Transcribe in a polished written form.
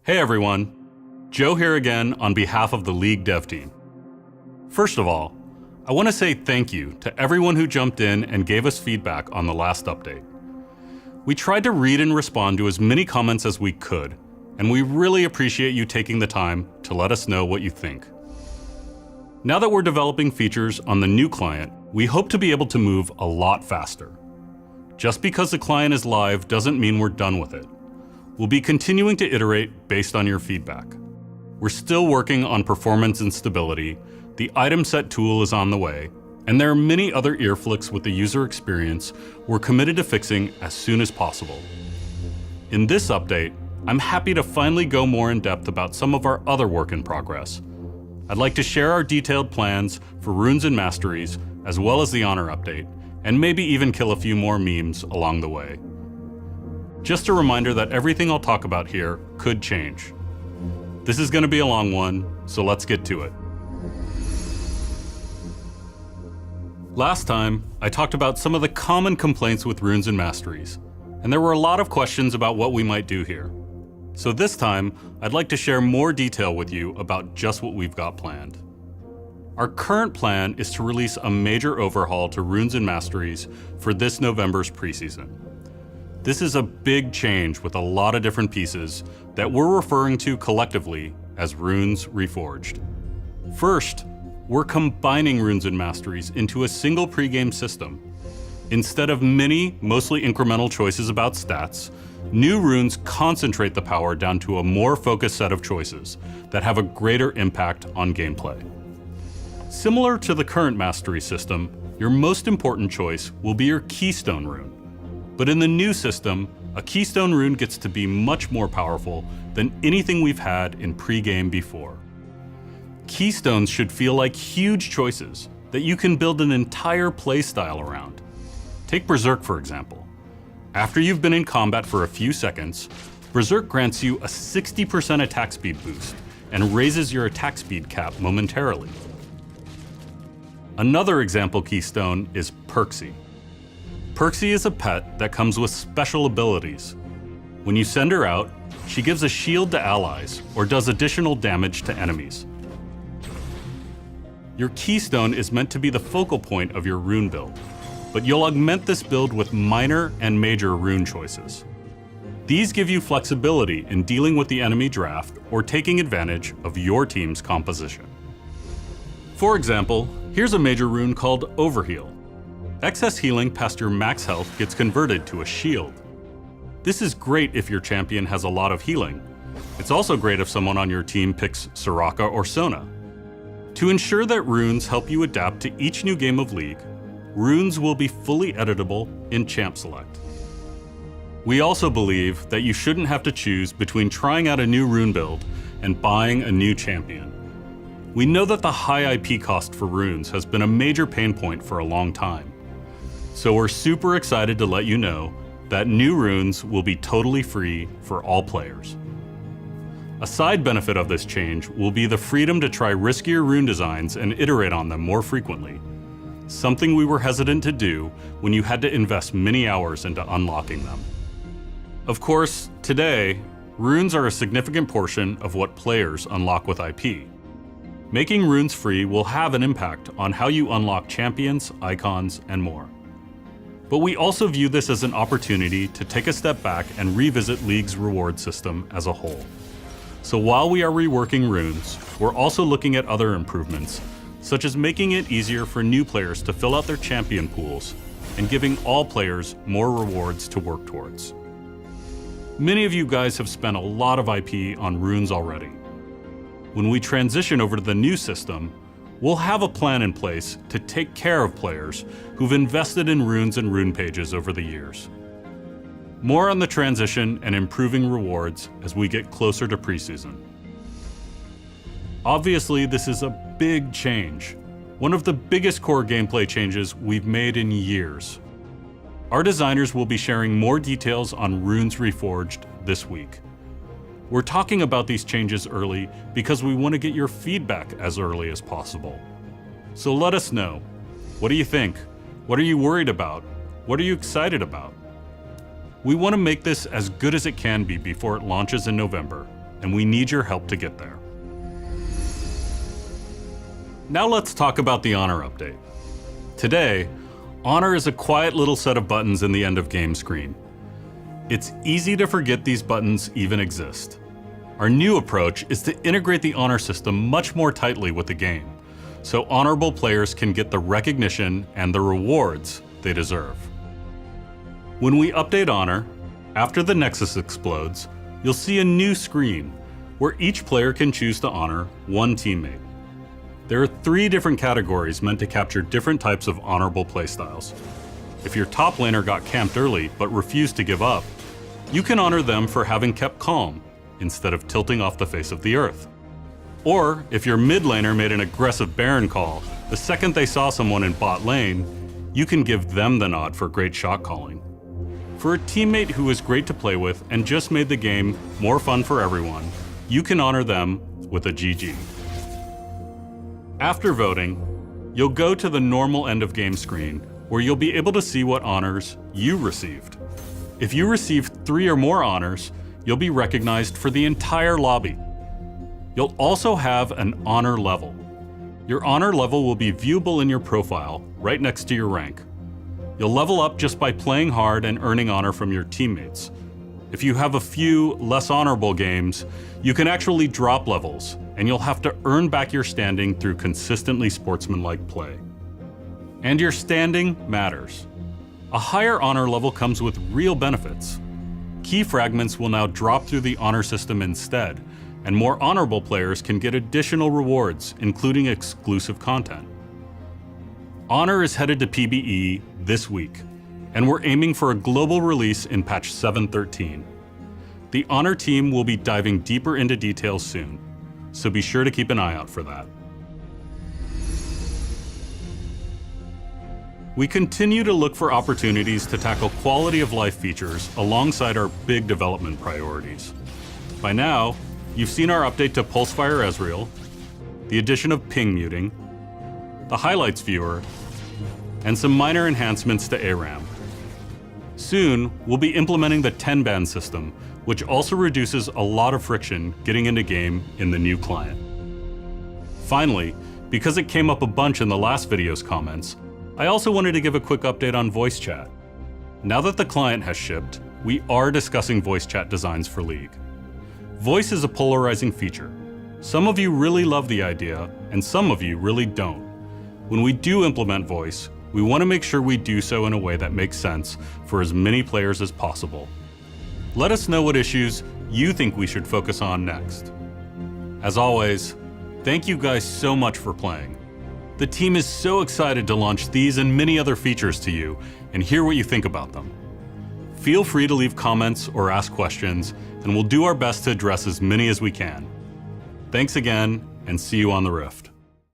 Hey everyone, Joe here again on behalf of the League dev team. First of all, I want to say thank you to everyone who jumped in and gave us feedback on the last update. We tried to read and respond to as many comments as we could, and we really appreciate you taking the time to let us know what you think. Now that we're developing features on the new client, we hope to be able to move a lot faster. Just because the client is live doesn't mean we're done with it. We'll be continuing to iterate based on your feedback. We're still working on performance and stability, the item set tool is on the way, and there are many other ear flicks with the user experience we're committed to fixing as soon as possible. In this update, I'm happy to finally go more in depth about some of our other work in progress. I'd like to share our detailed plans for Runes and Masteries, as well as the Honor update, and maybe even kill a few more memes along the way. Just a reminder that everything I'll talk about here could change. This is going to be a long one, so let's get to it. Last time, I talked about some of the common complaints with Runes and Masteries, and there were a lot of questions about what we might do here. So this time, I'd like to share more detail with you about just what we've got planned. Our current plan is to release a major overhaul to Runes and Masteries for this November's preseason. This is a big change with a lot of different pieces that we're referring to collectively as Runes Reforged. First, we're combining Runes and Masteries into a single pregame system. Instead of many, mostly incremental choices about stats, new runes concentrate the power down to a more focused set of choices that have a greater impact on gameplay. Similar to the current Mastery system, your most important choice will be your Keystone rune. But in the new system, a Keystone rune gets to be much more powerful than anything we've had in pre-game before. Keystones should feel like huge choices that you can build an entire playstyle around. Take Berserk, for example. After you've been in combat for a few seconds, Berserk grants you a 60% attack speed boost and raises your attack speed cap momentarily. Another example keystone is Perksy. Perksy is a pet that comes with special abilities. When you send her out, she gives a shield to allies or does additional damage to enemies. Your keystone is meant to be the focal point of your rune build, but you'll augment this build with minor and major rune choices. These give you flexibility in dealing with the enemy draft or taking advantage of your team's composition. For example, here's a major rune called Overheal. Excess healing past your max health gets converted to a shield. This is great if your champion has a lot of healing. It's also great if someone on your team picks Soraka or Sona. To ensure that runes help you adapt to each new game of League, runes will be fully editable in Champ Select. We also believe that you shouldn't have to choose between trying out a new rune build and buying a new champion. We know that the high IP cost for runes has been a major pain point for a long time. So we're super excited to let you know that new runes will be totally free for all players. A side benefit of this change will be the freedom to try riskier rune designs and iterate on them more frequently, something we were hesitant to do when you had to invest many hours into unlocking them. Of course, today, runes are a significant portion of what players unlock with IP. Making runes free will have an impact on how you unlock champions, icons, and more. But we also view this as an opportunity to take a step back and revisit League's reward system as a whole. So while we are reworking runes, we're also looking at other improvements, such as making it easier for new players to fill out their champion pools and giving all players more rewards to work towards. Many of you guys have spent a lot of IP on runes already. When we transition over to the new system, we'll have a plan in place to take care of players who've invested in runes and rune pages over the years. More on the transition and improving rewards as we get closer to preseason. Obviously, this is a big change, one of the biggest core gameplay changes we've made in years. Our designers will be sharing more details on Runes Reforged this week. We're talking about these changes early because we want to get your feedback as early as possible. So let us know. What do you think? What are you worried about? What are you excited about? We want to make this as good as it can be before it launches in November, and we need your help to get there. Now let's talk about the Honor update. Today, Honor is a quiet little set of buttons in the end of game screen. It's easy to forget these buttons even exist. Our new approach is to integrate the Honor system much more tightly with the game, so honorable players can get the recognition and the rewards they deserve. When we update Honor, after the Nexus explodes, you'll see a new screen where each player can choose to honor one teammate. There are 3 different categories meant to capture different types of honorable playstyles. If your top laner got camped early but refused to give up, you can honor them for having kept calm instead of tilting off the face of the earth. Or if your mid laner made an aggressive Baron call the second they saw someone in bot lane, you can give them the nod for great shot calling. For a teammate who is great to play with and just made the game more fun for everyone, you can honor them with a GG. After voting, you'll go to the normal end of game screen where you'll be able to see what honors you received. If you received 3 or more honors, you'll be recognized for the entire lobby. You'll also have an honor level. Your honor level will be viewable in your profile right next to your rank. You'll level up just by playing hard and earning honor from your teammates. If you have a few less honorable games, you can actually drop levels, and you'll have to earn back your standing through consistently sportsmanlike play. And your standing matters. A higher honor level comes with real benefits. Key fragments will now drop through the honor system instead, and more honorable players can get additional rewards, including exclusive content. Honor is headed to PBE this week, and we're aiming for a global release in patch 7.13. The Honor team will be diving deeper into details soon, so be sure to keep an eye out for that. We continue to look for opportunities to tackle quality of life features alongside our big development priorities. By now, you've seen our update to Pulsefire Ezreal, the addition of ping muting, the highlights viewer, and some minor enhancements to ARAM. Soon, we'll be implementing the 10-ban system, which also reduces a lot of friction getting into game in the new client. Finally, because it came up a bunch in the last video's comments, I also wanted to give a quick update on voice chat. Now that the client has shipped, we are discussing voice chat designs for League. Voice is a polarizing feature. Some of you really love the idea, and some of you really don't. When we do implement voice, we want to make sure we do so in a way that makes sense for as many players as possible. Let us know what issues you think we should focus on next. As always, thank you guys so much for playing. The team is so excited to launch these and many other features to you and hear what you think about them. Feel free to leave comments or ask questions, and we'll do our best to address as many as we can. Thanks again, and see you on the Rift.